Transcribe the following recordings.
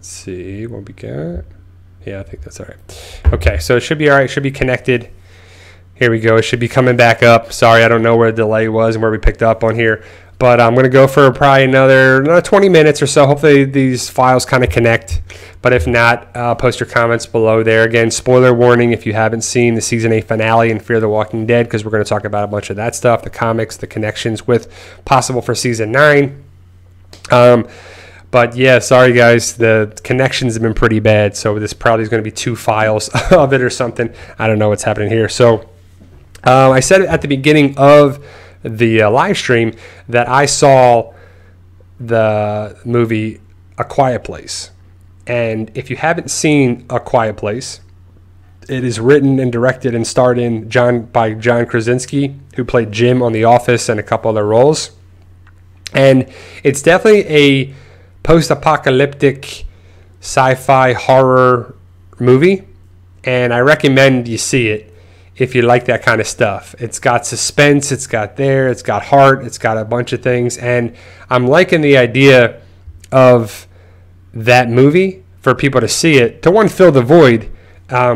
Let's see what we got. Yeah, I think that's all right. Okay, so it should be all right. It should be connected. Here we go. It should be coming back up. Sorry, I don't know where the delay was and where we picked up on here. But I'm going to go for probably another 20 minutes or so. Hopefully these files kind of connect. But if not, post your comments below there. Again, spoiler warning if you haven't seen the Season 8 finale in Fear the Walking Dead, because we're going to talk about a bunch of that stuff, the comics, the connections with possible for Season 9. But yeah, sorry guys, the connections have been pretty bad, so this probably is going to be 2 files of it or something. I don't know what's happening here. So I said at the beginning of the live stream that I saw the movie A Quiet Place. And if you haven't seen A Quiet Place, it is written and directed and starred in by John Krasinski, who played Jim on The Office and a couple other roles. And it's definitely a post-apocalyptic sci-fi horror movie, and I recommend you see it if you like that kind of stuff. It's got suspense, it's got heart, it's got a bunch of things, and I'm liking the idea of that movie for people to see it, to one, fill the void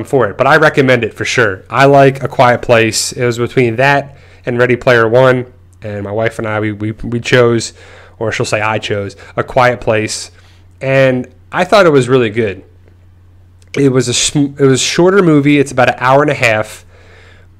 for it, but I recommend it for sure. I like A Quiet Place. It was between that and Ready Player One, and my wife and I, we chose, or she'll say I chose, A Quiet Place, and I thought it was really good. It was a shorter movie. It's about an hour and a half,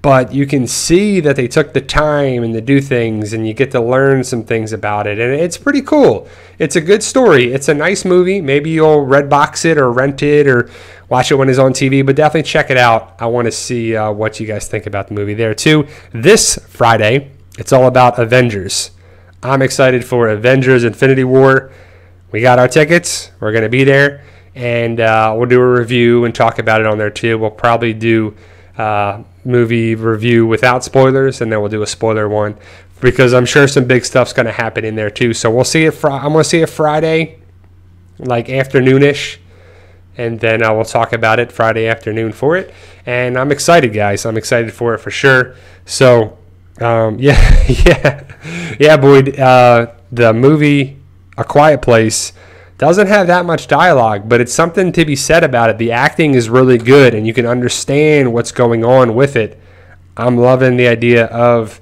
but you can see that they took the time and to do things, and you get to learn some things about it, and it's pretty cool. It's a good story. It's a nice movie. Maybe you'll Redbox it or rent it or watch it when it's on TV, but definitely check it out. I want to see what you guys think about the movie there too. This Friday, it's all about Avengers. I'm excited for Avengers Infinity War. We got our tickets. We're going to be there, and we'll do a review and talk about it on there too. We'll probably do movie review without spoilers, and then we'll do a spoiler one, because I'm sure some big stuff's going to happen in there too. So we'll see it. I'm going to see it Friday, like afternoonish, and then we'll talk about it Friday afternoon for it. And I'm excited, guys. I'm excited for it for sure. So yeah, Boyd. The movie A Quiet Place doesn't have that much dialogue, but it's something to be said about it. The acting is really good, and you can understand what's going on with it. I'm loving the idea of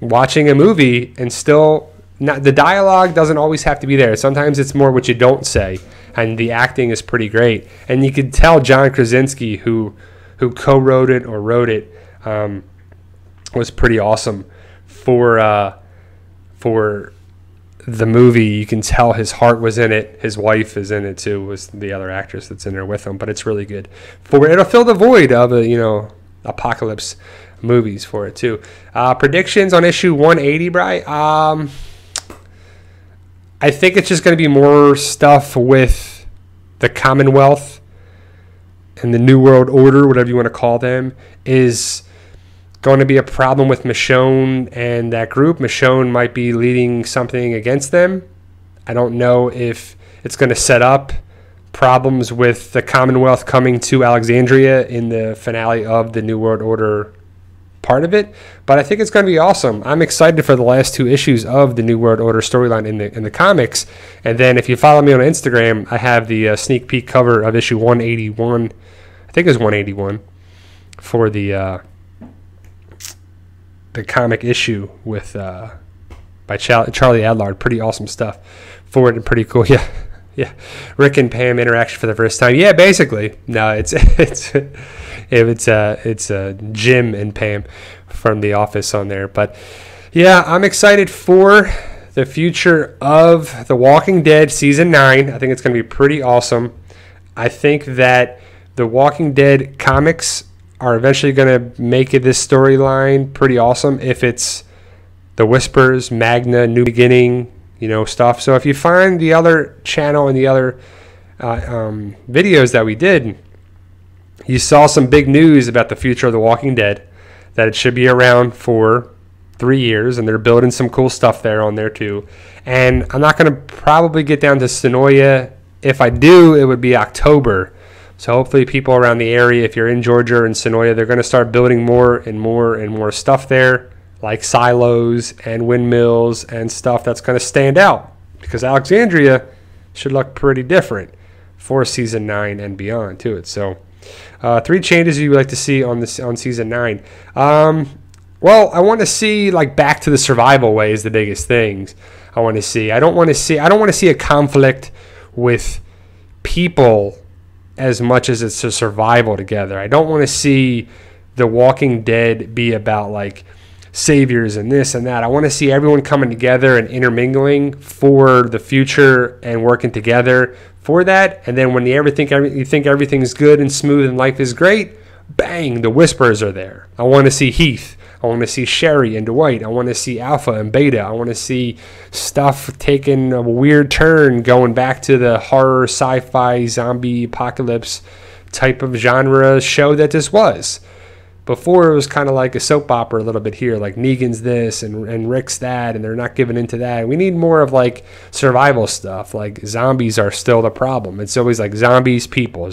watching a movie and still not, the dialogue doesn't always have to be there. Sometimes it's more what you don't say, and the acting is pretty great. And you could tell John Krasinski, who co-wrote it or wrote it, was pretty awesome for the movie. You can tell his heart was in it. His wife is in it too, was the other actress that's in there with him. But it's really good. It'll fill the void of apocalypse movies for it too. Predictions on issue 180, Bri. I think it's just going to be more stuff with the Commonwealth and the New World Order, whatever you want to call them, is going to be a problem with Michonne and that group. Michonne might be leading something against them. I don't know if it's going to set up problems with the Commonwealth coming to Alexandria in the finale of the New World Order part of it, but I think it's going to be awesome. I'm excited for the last 2 issues of the New World Order storyline in the comics. And then if you follow me on Instagram, I have the sneak peek cover of issue 181. I think it's 181 for the comic issue with by Charlie Adlard. Pretty awesome stuff for it, and pretty cool. Yeah. Rick and Pam interaction for the first time. Yeah, basically. No, it's Jim and Pam from The Office on there. But yeah, I'm excited for the future of The Walking Dead season 9. I think it's going to be pretty awesome. I think that The Walking Dead comics are eventually going to make this storyline pretty awesome if it's the Whispers, Magna, New Beginning, stuff. So if you find the other channel and the other videos that we did, you saw some big news about the future of The Walking Dead, that it should be around for 3 years, and they're building some cool stuff there on there too. And I'm not going to probably get down to Sonoya. If I do, it would be October. So hopefully people around the area, if you're in Georgia or in Sonoya, they're going to start building more and more and more stuff there, like silos and windmills and stuff that's going to stand out, because Alexandria should look pretty different for season 9 and beyond to it. So 3 changes you would like to see on season 9. Well, I want to see like back to the survival way is the biggest things I want to see. I don't want to see a conflict with people as much as it's a survival together. I don't want to see The Walking Dead be about like saviors and this and that. I want to see everyone coming together and intermingling for the future and working together for that. And then when you think everything's good and smooth and life is great, bang, the Whisperers are there. I want to see Heath. I want to see Sherry and Dwight. I want to see Alpha and Beta. I want to see stuff taking a weird turn, going back to the horror, sci-fi, zombie apocalypse type of genre show that this was. Before, it was kind of like a soap opera a little bit here, like Negan's this and Rick's that, and they're not giving into that. We need more of like survival stuff, like zombies are still the problem. It's always like zombies, people,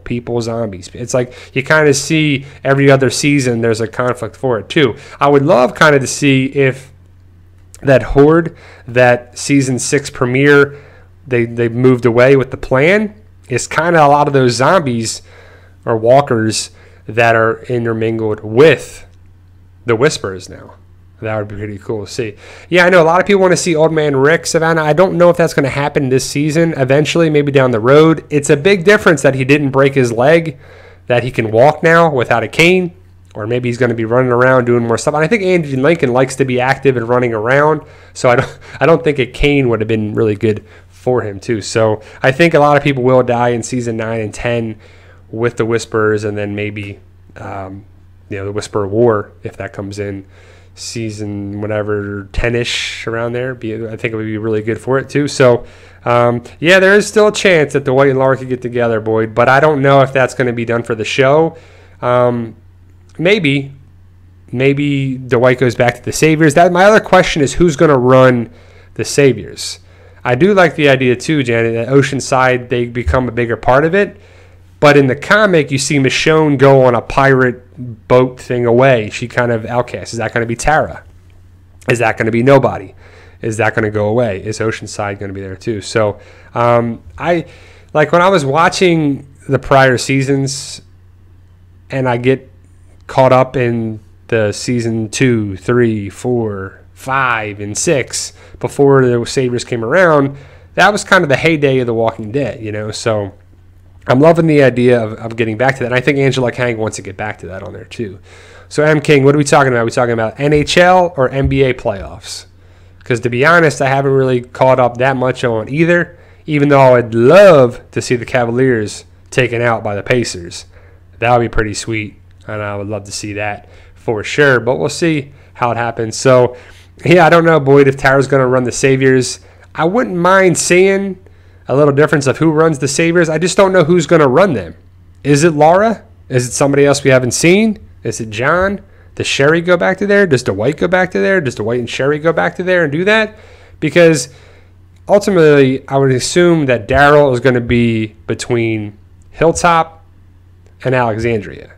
people, zombies. It's like you kind of see every other season there's a conflict for it too. I would love kind of to see if that Horde, that season 6 premiere, they moved away with the plan, is kind of a lot of those zombies or walkers that are intermingled with the Whisperers now. That would be pretty cool to see. Yeah, I know a lot of people want to see Old Man Rick, Savannah. I don't know if that's going to happen this season. Eventually, maybe down the road. It's a big difference that he didn't break his leg, that he can walk now without a cane, or maybe he's going to be running around doing more stuff. And I think Andy Lincoln likes to be active and running around, so I don't think a cane would have been really good for him too. So I think a lot of people will die in season 9 and 10 with the Whisperers, and then maybe the Whisperer War, if that comes in season whatever 10ish around there. I think it would be really good for it too. So yeah, there is still a chance that Dwight and Laura could get together, Boyd, but I don't know if that's going to be done for the show. Maybe Dwight goes back to the Saviors. That my other question is who's going to run the Saviors. I do like the idea too, Janet, that Oceanside, they become a bigger part of it. But in the comic, you see Michonne go on a pirate boat thing away. She kind of outcasts. Is that going to be Tara? Is that going to be nobody? Is that going to go away? Is Oceanside going to be there too? So I like when I was watching the prior seasons and I get caught up in the season 2, 3, 4, 5, and 6 before the Saviors came around, that was kind of the heyday of The Walking Dead, So I'm loving the idea of getting back to that. And I think Angela Kang wants to get back to that on there too. So M. King, what are we talking about? Are we talking about NHL or NBA playoffs? Because to be honest, I haven't really caught up that much on either, even though I'd love to see the Cavaliers taken out by the Pacers. That would be pretty sweet, and I would love to see that for sure. But we'll see how it happens. So, yeah, I don't know, Boyd, if Tara's going to run the Saviors. I wouldn't mind seeing a little difference of who runs the Saviors. I just don't know who's going to run them. Is it Laura? Is it somebody else we haven't seen? Is it John? Does Sherry go back to there? Does Dwight go back to there? Does Dwight and Sherry go back to there and do that? Because ultimately, I would assume that Daryl is going to be between Hilltop and Alexandria.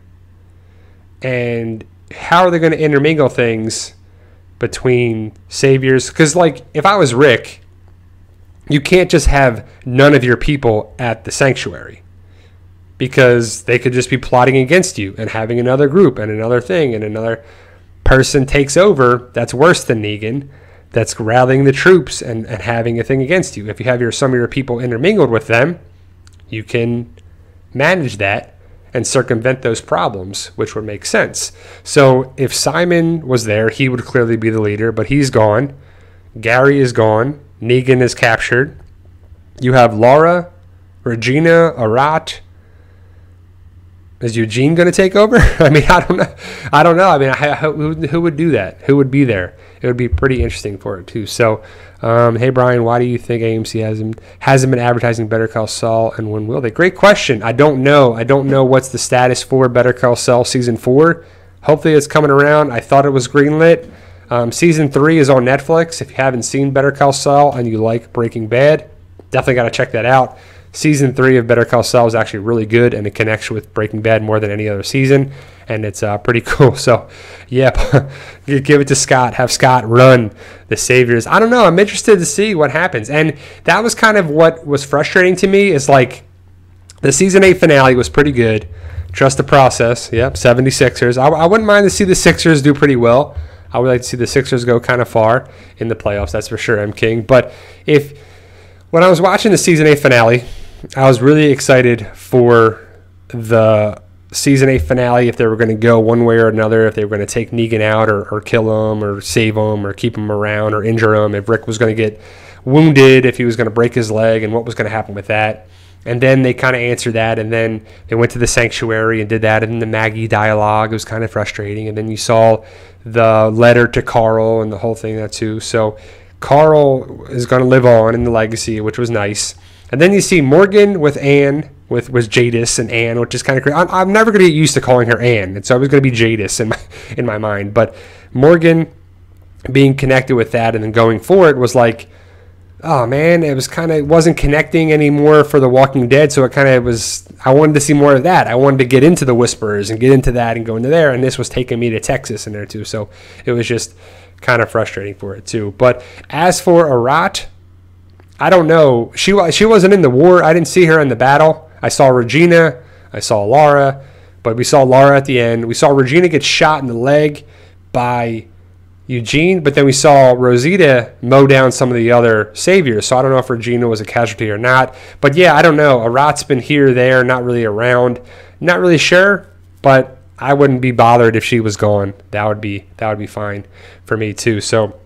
And how are they going to intermingle things between Saviors? Because, like, if I was Rick, you can't just have none of your people at the sanctuary, because they could just be plotting against you and having another group and another thing, and another person takes over that's worse than Negan, that's rallying the troops and having a thing against you. If you have some of your people intermingled with them, you can manage that and circumvent those problems, which would make sense. So if Simon was there, he would clearly be the leader, but he's gone. Gary is gone. Negan is captured. You have Laura, Regina, Arat. Is Eugene going to take over? I mean, I don't know. I mean, who would do that? Who would be there? It would be pretty interesting for it too. So, hey Brian, why do you think AMC hasn't been advertising Better Call Saul, and when will they? Great question. I don't know. I don't know what's the status for Better Call Saul season 4. Hopefully it's coming around. I thought it was greenlit. Season 3 is on Netflix. If you haven't seen Better Call Saul and you like Breaking Bad, definitely got to check that out. season 3 of Better Call Saul is actually really good, and it connects with Breaking Bad more than any other season, and it's pretty cool. So, yeah, give it to Scott. Have Scott run the Saviors. I don't know. I'm interested to see what happens, and that was kind of what was frustrating to me. Is like the season 8 finale was pretty good. Trust the process. Yep, 76ers. I wouldn't mind to see the Sixers do pretty well. I would like to see the Sixers go kind of far in the playoffs. That's for sure, M. King. But when I was watching the season 8 finale, I was really excited for the season 8 finale, if they were going to go one way or another, if they were going to take Negan out or kill him or save him or keep him around or injure him, if Rick was going to get wounded, if he was going to break his leg, and what was going to happen with that. And then they kind of answered that, and then they went to the sanctuary and did that, and the Maggie dialogue, it was kind of frustrating. And then you saw the letter to Carl and the whole thing, that too. So Carl is going to live on in the legacy, which was nice. And then you see Morgan with Anne, with Jadis and Anne, which is kind of crazy. I'm never going to get used to calling her Anne. It's always going to be Jadis in my mind. But Morgan being connected with that and then going forward was like, oh man, it wasn't connecting anymore for The Walking Dead, so it kind of was, I wanted to see more of that. I wanted to get into the Whisperers and get into that and go into there, and this was taking me to Texas in there too, so it was just kind of frustrating for it too. But as for Arat, I don't know. She wasn't in the war. I didn't see her in the battle. I saw Regina, I saw Laura, but we saw Laura at the end. We saw Regina get shot in the leg by Eugene, but then we saw Rosita mow down some of the other saviors, so I don't know if Regina was a casualty or not. But yeah, I don't know. Arat's been here, there, not really around. Not really sure, but I wouldn't be bothered if she was gone. That would be fine for me too. So,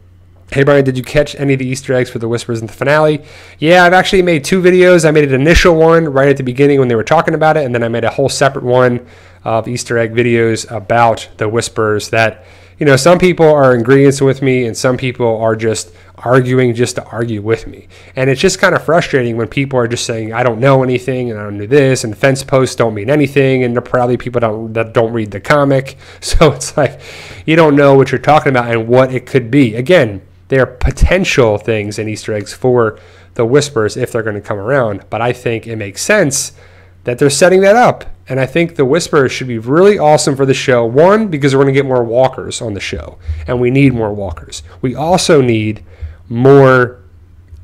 hey Brian, did you catch any of the Easter eggs for the Whispers in the finale? Yeah, I've actually made 2 videos. I made an initial one right at the beginning when they were talking about it, and then I made a whole separate one of Easter egg videos about the Whispers that, you know, some people are agreeing with me and some people are just arguing just to argue with me. And it's just kind of frustrating when people are just saying, I don't know anything and I don't do this, and fence posts don't mean anything, and they're probably people that don't read the comic. So it's like, you don't know what you're talking about and what it could be. Again, there are potential things and Easter eggs for the Whispers if they're going to come around. But I think it makes sense that they're setting that up. And I think the Whisperers should be really awesome for the show. One, because we're going to get more walkers on the show, and we need more walkers. We also need more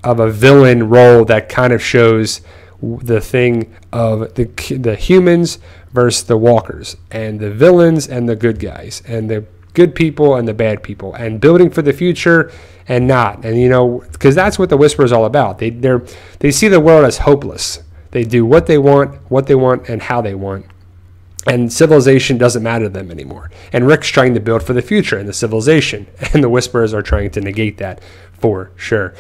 of a villain role that kind of shows the thing of the humans versus the walkers, and the villains and the good guys, and the good people and the bad people, and building for the future and not. And, you know, because that's what the Whisperer is all about. They see the world as hopeless. They do what they want, and how they want. And civilization doesn't matter to them anymore. And Rick's trying to build for the future and the civilization. And the Whisperers are trying to negate that for sure.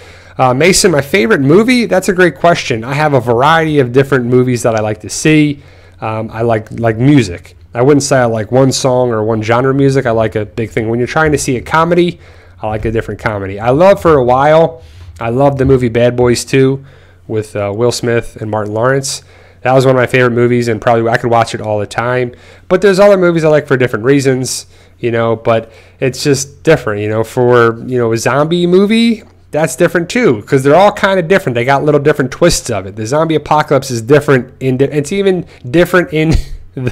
Mason, my favorite movie? That's a great question. I have a variety of different movies that I like to see. I like music. I wouldn't say I like one song or one genre of music. I like a big thing. When you're trying to see a comedy, I like a different comedy. I loved the movie Bad Boys 2 with Will Smith and Martin Lawrence. That was one of my favorite movies, and probably I could watch it all the time. But there's other movies I like for different reasons, you know, but it's just different, you know. For, you know, a zombie movie, that's different too, because they're all kind of different. They got little different twists of it. The zombie apocalypse is different. It's even different in the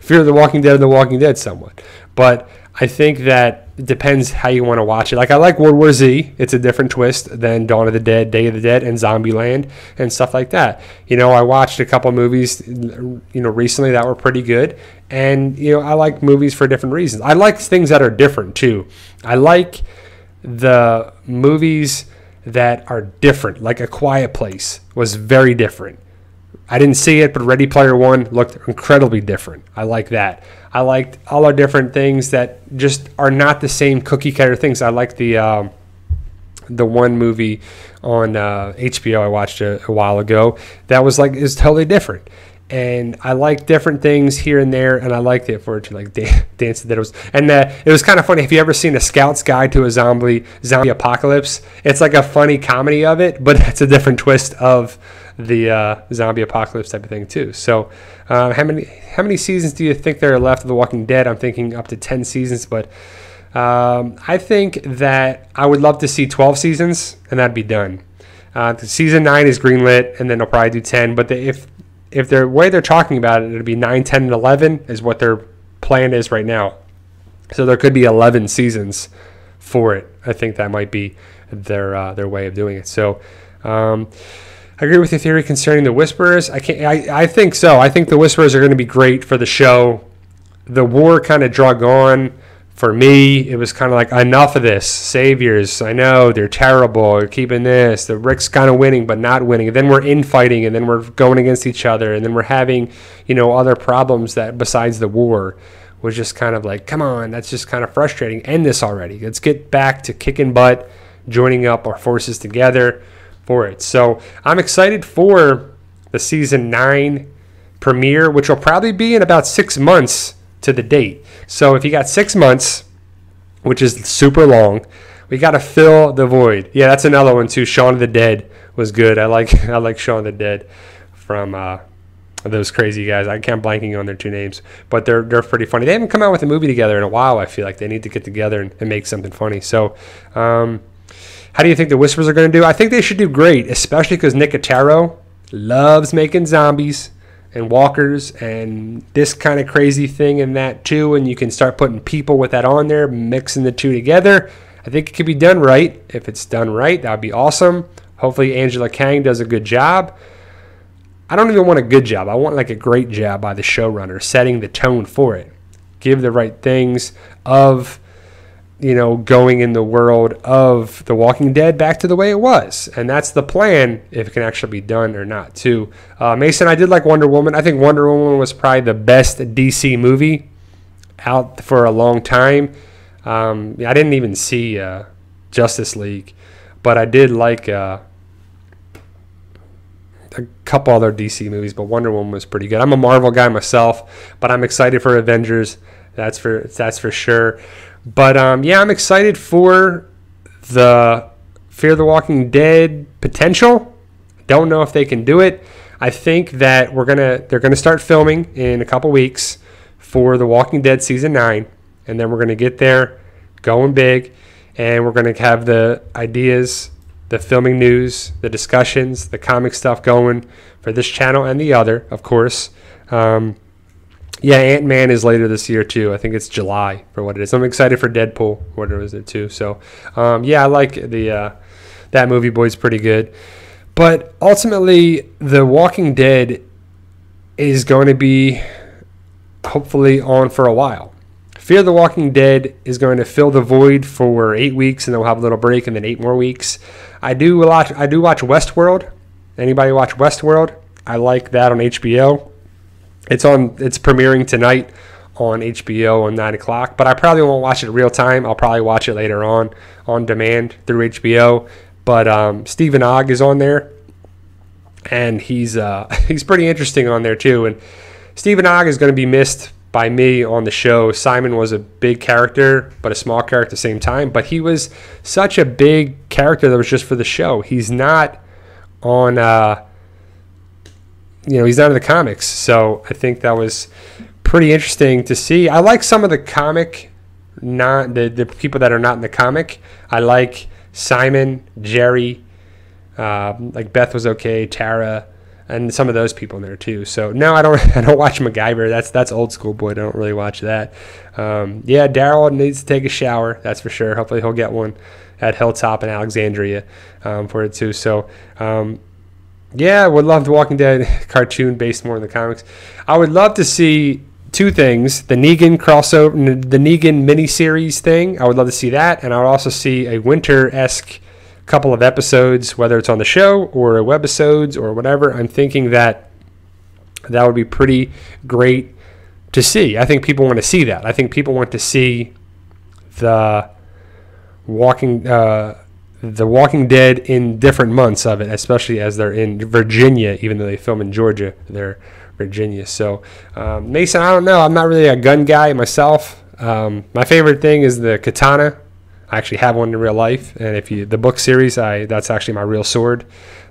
Fear of the Walking Dead and The Walking Dead somewhat. But I think that it depends how you want to watch it. Like, I like World War Z. It's a different twist than Dawn of the Dead, Day of the Dead, and Zombieland and stuff like that. You know, I watched a couple movies, you know, recently that were pretty good. And, you know, I like movies for different reasons. I like things that are different too. I like the movies that are different. Like A Quiet Place was very different. I didn't see it, but Ready Player One looked incredibly different. I like that. I liked all our different things that just are not the same cookie cutter things. I like the one movie on HBO I watched a while ago that was like, is totally different. And I like different things here and there, and I liked it for it to like dance that it was. And it was kind of funny. Have you ever seen A Scout's Guide to a Zombie Apocalypse? It's like a funny comedy of it, but it's a different twist of the zombie apocalypse type of thing too. So how many seasons do you think there are left of The Walking Dead? I'm thinking up to 10 seasons, but I think that I would love to see 12 seasons, and that'd be done. Season 9 is greenlit, and then they'll probably do 10. But if the way they're talking about it, it'll be 9, 10, and 11 is what their plan is right now. So there could be 11 seasons for it. I think that might be their way of doing it. So I agree with your theory concerning the Whisperers. I think so. I think the Whisperers are going to be great for the show. The war kind of drug on. For me, it was kind of like, enough of this. Saviors, I know, they're terrible. They're keeping this. The Rick's kind of winning, but not winning. And then we're infighting, and then we're going against each other, and then we're having, other problems that besides the war. Was just kind of like, come on, that's just kind of frustrating. End this already. Let's get back to kicking butt, joining up our forces together for it. So I'm excited for the season 9 premiere, which will probably be in about 6 months to the date. So if you got 6 months, which is super long, we got to fill the void. Yeah, that's another one too. Shaun of the Dead was good. I like Shaun of the Dead from those crazy guys. I can't blanking on their 2 names, but they're pretty funny. They haven't come out with a movie together in a while. I feel like they need to get together and make something funny. So how do you think the Whispers are going to do? I think they should do great, especially because Nick Notaro loves making zombies and walkers and this kind of crazy thing and that too, and you can start putting people with that on there, mixing the two together. I think it could be done right. If it's done right, that would be awesome. Hopefully Angela Kang does a good job. I don't even want a good job. I want like a great job by the showrunner, setting the tone for it. Give the right things of, going in the world of The Walking Dead back to the way it was. And that's the plan, if it can actually be done or not, too. Mason, I did like Wonder Woman. I think Wonder Woman was probably the best DC movie out for a long time. I didn't even see Justice League, but I did like a couple other DC movies, but Wonder Woman was pretty good. I'm a Marvel guy myself, but I'm excited for Avengers. That's for sure. But I'm excited for the Fear the Walking Dead potential. Don't know if they can do it. I think that they're gonna start filming in a couple weeks for The Walking Dead season 9, and then we're gonna get there, going big, and we're gonna have the ideas, the filming news, the discussions, the comic stuff going for this channel and the other, of course. Ant-Man is later this year too. I think it's July for what it is. I'm excited for Deadpool, whatever it is there too. So, I like that movie. Boy's pretty good. But ultimately, The Walking Dead is going to be hopefully on for a while. Fear the Walking Dead is going to fill the void for 8 weeks, and then we'll have a little break, and then 8 more weeks. I do watch Westworld. Anybody watch Westworld? I like that on HBO. It's premiering tonight on HBO on 9 o'clock, but I probably won't watch it real time. I'll probably watch it later on demand through HBO. But Stephen Ogg is on there, and he's pretty interesting on there too. And Stephen Ogg is going to be missed by me on the show. Simon was a big character, but a small character at the same time. But he was such a big character that was just for the show. He's not on, he's not in the comics. So I think that was pretty interesting to see. I like some of the comic, not the people that are not in the comic. I like Simon, Jerry, like Beth was okay, Tara, and some of those people in there too. So no, I don't watch MacGyver. That's old school, boy. I don't really watch that. Daryl needs to take a shower. That's for sure. Hopefully he'll get one at Hilltop in Alexandria for it too. So would love the Walking Dead cartoon based more on the comics. I would love to see two things: the Negan crossover, the Negan miniseries thing. I would love to see that, and I would also see a winter-esque couple of episodes, whether it's on the show or webisodes or whatever. I'm thinking that would be pretty great to see. I think people want to see that. I think people want to see the Walking Dead in different months of it, especially as they're in Virginia, even though they film in Georgia, they're Virginia. So Mason, I don't know. I'm not really a gun guy myself. My favorite thing is the katana. I actually have one in real life, and the book series, that's actually my real sword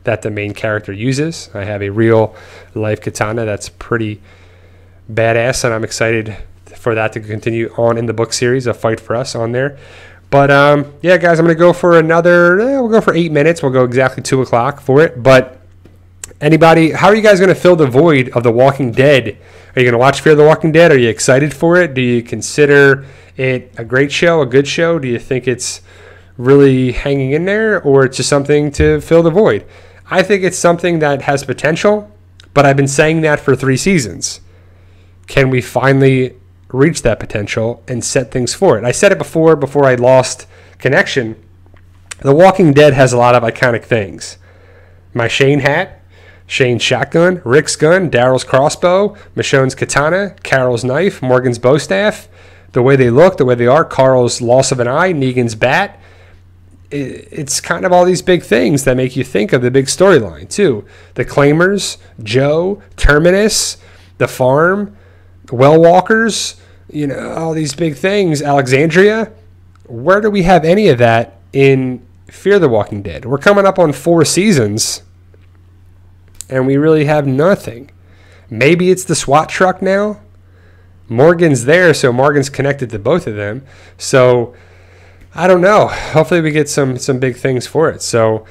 that the main character uses. I have a real life katana that's pretty badass, and I'm excited for that to continue on in the book series, A Fight for Us on there. But yeah, guys, I'm going to go for another, we'll go for 8 minutes. We'll go exactly 2 o'clock for it. But anybody, how are you guys going to fill the void of The Walking Dead? Are you going to watch Fear the Walking Dead? Are you excited for it? Do you consider it a great show, a good show? Do you think it's really hanging in there, or it's just something to fill the void? I think it's something that has potential, but I've been saying that for 3 seasons. Can we finally reach that potential and set things for it? I said it before I lost connection. The Walking Dead has a lot of iconic things. My Shane hat, Shane's shotgun, Rick's gun, Daryl's crossbow, Michonne's katana, Carol's knife, Morgan's bow staff, the way they look, the way they are, Carl's loss of an eye, Negan's bat. It's kind of all these big things that make you think of the big storyline too. The Claimers, Joe, Terminus, the farm, Well Walkers, all these big things, Alexandria. Where do we have any of that in Fear the Walking Dead? We're coming up on 4 seasons, and we really have nothing. Maybe it's the SWAT truck now. Morgan's there, so Morgan's connected to both of them. So I don't know. Hopefully we get some big things for it. So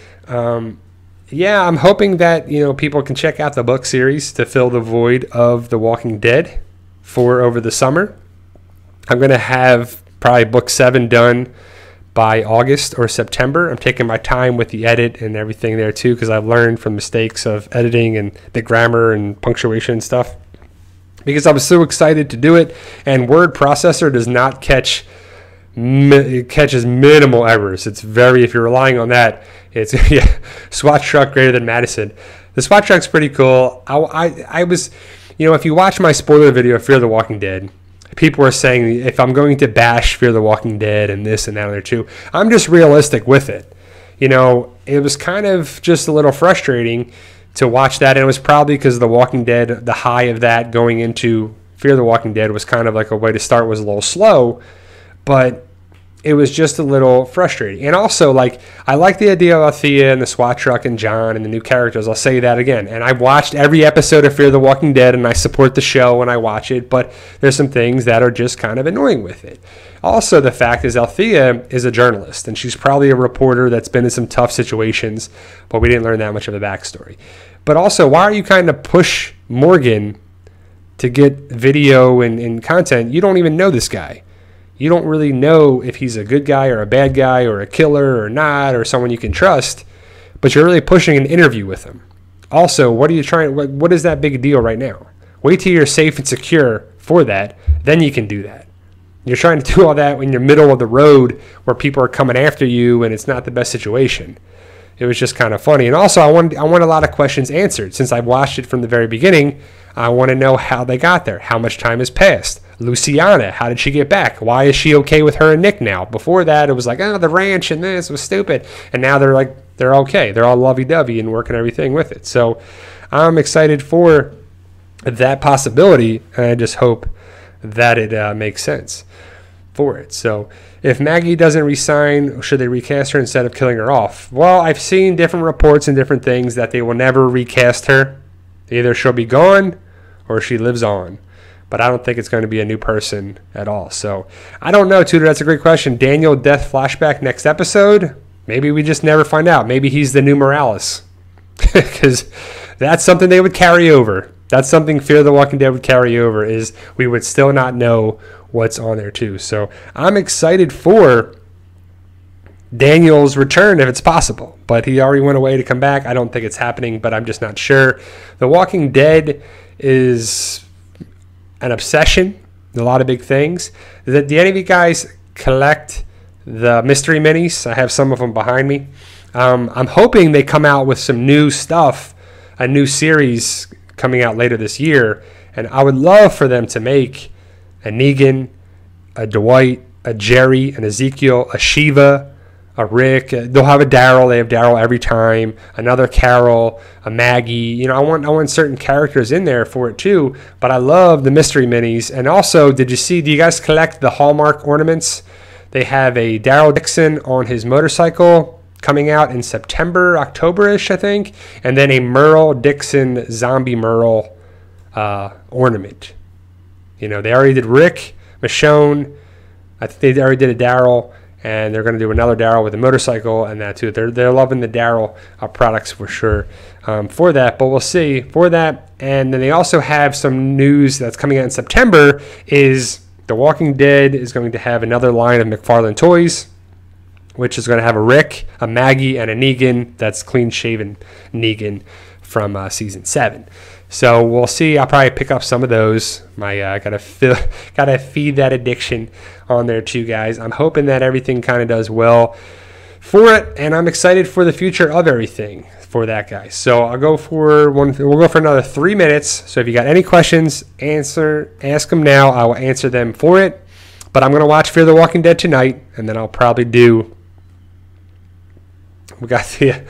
yeah, I'm hoping that people can check out the book series to fill the void of The Walking Dead for over the summer. I'm going to have probably book 7 done by August or September. I'm taking my time with the edit and everything there too, because I've learned from mistakes of editing and the grammar and punctuation and stuff, because I was so excited to do it. And word processor does not it catches minimal errors. It's very, if you're relying on that, it's SWAT truck greater than Madison. The SWAT truck's pretty cool. I was, if you watch my spoiler video of Fear the Walking Dead, people are saying if I'm going to bash Fear the Walking Dead and this and that and other too, I'm just realistic with it. It was kind of just a little frustrating to watch that, and it was probably because The Walking Dead, the high of that going into Fear the Walking Dead was kind of like a way to start, was a little slow, but it was just a little frustrating. And also, I like the idea of Althea and the SWAT truck and John and the new characters. I'll say that again. And I've watched every episode of Fear the Walking Dead, and I support the show when I watch it, but there's some things that are just kind of annoying with it. Also, the fact is Althea is a journalist, and she's probably a reporter that's been in some tough situations, but we didn't learn that much of the backstory. But also, why are you kind of push Morgan to get video and content? You don't even know this guy. You don't really know if he's a good guy or a bad guy or a killer or not, or someone you can trust, but you're really pushing an interview with him. Also, what is that big deal right now? Wait till you're safe and secure for that, then you can do that. You're trying to do all that when you're middle of the road where people are coming after you and it's not the best situation. It was just kind of funny. And also, I want a lot of questions answered. Since I've watched it from the very beginning, I want to know how they got there, how much time has passed. Luciana, how did she get back? Why is she okay with her and Nick now? Before that, it was like, the ranch and this was stupid. And now they're okay. They're all lovey-dovey and working everything with it. So I'm excited for that possibility, and I just hope that it makes sense for it. So if Maggie doesn't resign, should they recast her instead of killing her off? Well, I've seen different reports and different things that they will never recast her. Either she'll be gone or she lives on. But I don't think it's going to be a new person at all. So I don't know, Tudor. That's a great question. Daniel death flashback next episode. Maybe we just never find out. Maybe he's the new Morales. Because that's something they would carry over. That's something Fear the Walking Dead would carry over, is we would still not know what's on there too. So I'm excited for Daniel's return if it's possible. But he already went away to come back. I don't think it's happening, but I'm just not sure. The Walking Dead is an obsession, a lot of big things. Do any of you guys collect the mystery minis? I have some of them behind me. I'm hoping they come out with some new stuff, a new series coming out later this year, and I would love for them to make a Negan, a Dwight, a Jerry, an Ezekiel, a Shiva, a Rick. They'll have a Daryl. They have Daryl every time. Another Carol, a Maggie. I want certain characters in there for it too. But I love the mystery minis. And also, do you guys collect the Hallmark ornaments? They have a Daryl Dixon on his motorcycle coming out in September, October-ish, I think. And then a Merle Dixon zombie Merle ornament. They already did Rick, Michonne. I think they already did a Daryl. and they're going to do another Daryl with a motorcycle and that too. They're loving the Daryl products for sure for that, but we'll see for that. And then they also have some news that's coming out in September is The Walking Dead is going to have another line of McFarlane toys, which is going to have a Rick, a Maggie, and a Negan. That's clean-shaven Negan from season 7. So we'll see. I'll probably pick up some of those. Gotta feed that addiction on there too, guys. I'm hoping that everything kind of does well for it, and I'm excited for the future of everything for that, guys. So I'll go for one. We'll go for another 3 minutes. So if you got any questions, ask them now. I will answer them for it. But I'm gonna watch Fear the Walking Dead tonight, and then I'll probably do. We got the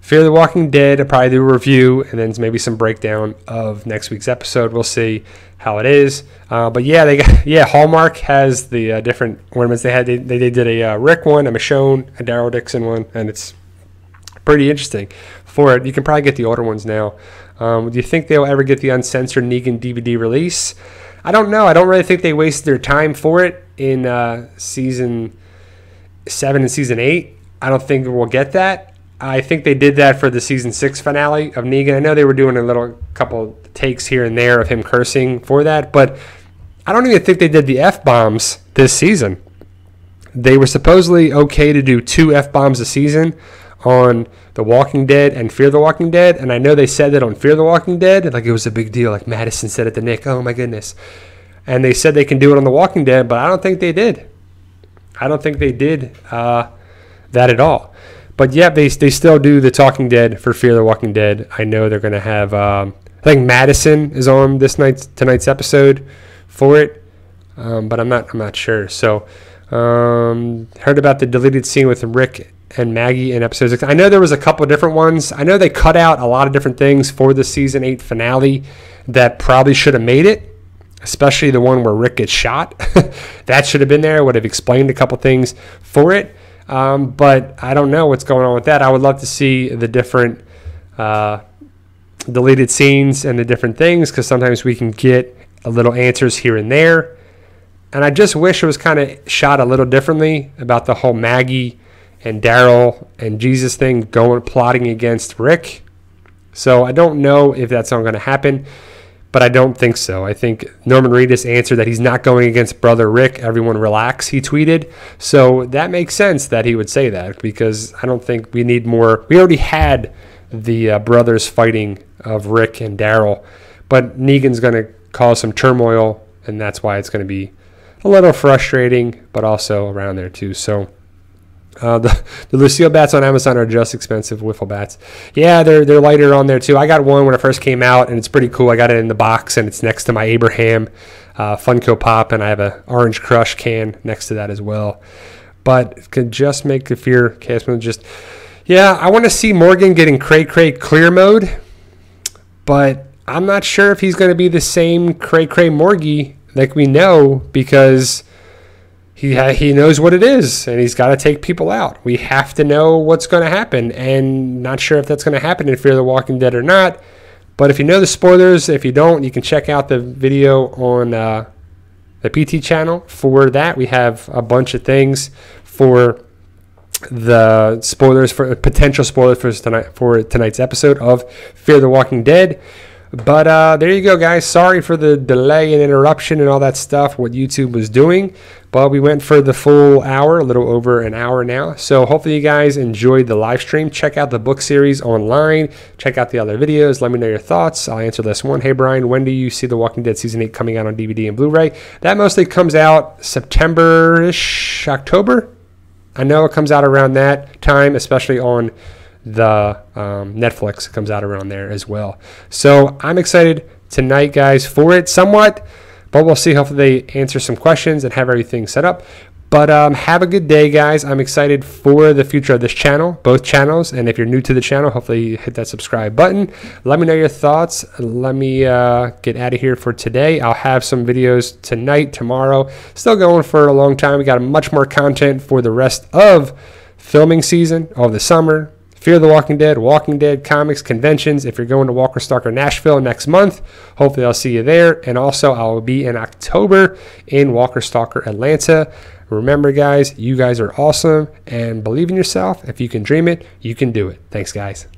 Fear the Walking Dead. I'll probably do a review and then maybe some breakdown of next week's episode. We'll see how it is. But yeah, Hallmark has the different ornaments they had. They did a Rick one, a Michonne, a Daryl Dixon one, and it's pretty interesting for it. You can probably get the older ones now. Do you think they'll ever get the uncensored Negan DVD release? I don't know. I don't really think they wasted their time for it in season 7 and season 8. I don't think we'll get that. I think they did that for the season 6 finale of Negan. I know they were doing a couple takes here and there of him cursing for that, but I don't even think they did the F-bombs this season. They were supposedly okay to do 2 F-bombs a season on The Walking Dead and Fear the Walking Dead, and I know they said that on Fear the Walking Dead, like it was a big deal, like Madison said at the Nick, oh my goodness. And they said they can do it on The Walking Dead, but I don't think they did. I don't think they did that at all. But yeah, they still do the Talking Dead for Fear the Walking Dead. I know they're going to have, I think Madison is on tonight's episode for it, but I'm not sure. So heard about the deleted scene with Rick and Maggie in episode 6. I know there was a couple of different ones. I know they cut out a lot of different things for the season 8 finale that probably should have made it, especially the one where Rick gets shot. That should have been there. Would have explained a couple things for it. But I don't know what's going on with that. I would love to see the different deleted scenes and the different things, because sometimes we can get a little answers here and there. And I just wish it was kind of shot a little differently about the whole Maggie and Daryl and Jesus thing plotting against Rick. So I don't know if that's not going to happen, but I don't think so. I think Norman Reedus answered that he's not going against brother Rick. Everyone relax, he tweeted. So that makes sense that he would say that, because I don't think we need more. We already had the brothers fighting of Rick and Daryl, but Negan's going to cause some turmoil, and that's why it's going to be a little frustrating, but also around there too. So the Lucille bats on Amazon are just expensive wiffle bats. Yeah, they're lighter on there too. I got one when it first came out, and it's pretty cool. I got it in the box, and it's next to my Abraham Funko Pop, and I have an Orange Crush can next to that as well. But it could just make the Fear cast mode just... Yeah, I want to see Morgan getting cray-cray clear mode, but I'm not sure if he's going to be the same cray-cray Morgie like we know, because... He knows what it is, and he's got to take people out. We have to know what's going to happen, and not sure if that's going to happen in Fear the Walking Dead or not. But if you know the spoilers, if you don't, you can check out the video on the PT channel for that. We have a bunch of things for the spoilers, for potential spoilers for tonight's episode of Fear the Walking Dead. But there you go, guys. Sorry for the delay and interruption and all that stuff, what YouTube was doing. But we went for the full hour, a little over an hour now. So hopefully you guys enjoyed the live stream. Check out the book series online. Check out the other videos. Let me know your thoughts. I'll answer this one. Hey, Brian, when do you see The Walking Dead Season 8 coming out on DVD and Blu-ray? That mostly comes out September-ish, October. I know it comes out around that time, especially on the Netflix. It comes out around there as well. So I'm excited tonight, guys, for it somewhat, but we'll see. Hopefully they answer some questions and have everything set up. But have a good day, guys. I'm excited for the future of this channel, both channels. And if you're new to the channel, hopefully you hit that subscribe button. Let me know your thoughts. Let me get out of here for today. I'll have some videos tonight, tomorrow. Still going for a long time. We got much more content for the rest of filming season, of the summer, Fear the Walking Dead comics, conventions. If you're going to Walker Stalker Nashville next month, hopefully I'll see you there. And also I will be in October in Walker Stalker Atlanta. Remember, guys, you guys are awesome, and believe in yourself. If you can dream it, you can do it. Thanks, guys.